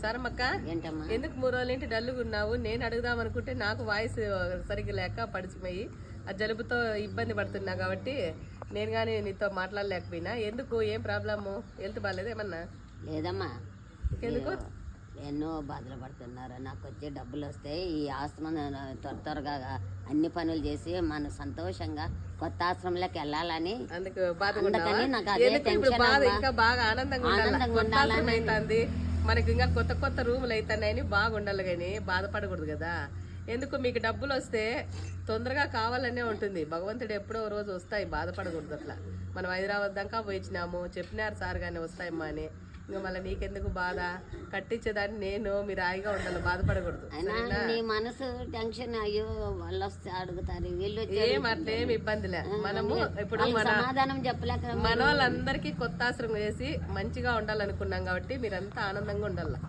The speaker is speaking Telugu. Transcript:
సరమక్క ఏంటమ్మా ఎందుకు 3 రోజులు ఏంటి డల్లుగా ఉన్నావు? నేను అడుగుదాం అనుకుంటే నాకు వాయిస్ సరిగ్గా లేక పడిచిపోయి ఆ జలుబుతో ఇబ్బంది పడుతున్నా కాబట్టి నేను కానీ నీతో మాట్లాడలేకపోయినా. ఎందుకు, ఏం ప్రాబ్లము? హెల్త్ బాగాలేదు ఏమన్నా? లేదమ్మా, ఎందుకు? ఎన్నో బాధలు పడుతున్నారు. నాకు వచ్చే డబ్బులు వస్తాయి, ఈ ఆశ్రమం త్వరగా అన్ని పనులు చేసి మన సంతోషంగా కొత్త ఆశ్రమంలోకి వెళ్ళాలని అందుకు బాధగా అందుకని నాకు అదే ఎందుకు ఇప్పుడు టెన్షన్ బాధ అమ్మా. ఇంకా బాగా ఆనందంగా ఉండాలి. ఆనందంగా కొత్త ఆశ్రమం ఉండాలని అవుతుంది, మనకి ఇంకా కొత్త కొత్త రూములు అవుతున్నాయని బాగుండాలి కానీ బాధపడకూడదు కదా. ఎందుకు, మీకు డబ్బులు వస్తే తొందరగా కావాలనే ఉంటుంది. భగవంతుడు ఎప్పుడో ఓ రోజు వస్తాయి, బాధపడకూడదు అట్లా. మనం హైదరాబాద్ దాకా పోయిచ్చినాము, చెప్పినారు సార్ కానీ వస్తాయమ్మా అని. ఇంకా మళ్ళీ నీకెందుకు బాధ? కట్టించేదాన్ని నేను, మీరు హాయిగా ఉండాలి, బాధపడకూడదు. అయినా నీ మనసు టెన్షన్, అయ్యో వాళ్ళు వస్తే అడుగుతారు, వీళ్ళు వచ్చి ఏం అట్లేం ఇబ్బందిలే. మనము ఇప్పుడు వాళ్ళకి సమాధానం చెప్పలేక మన వాళ్ళందరికీ కొత్త ఆశ్రమం చేసి మంచిగా ఉండాలనుకున్నాం కాబట్టి మీరంతా ఆనందంగా ఉండాలి.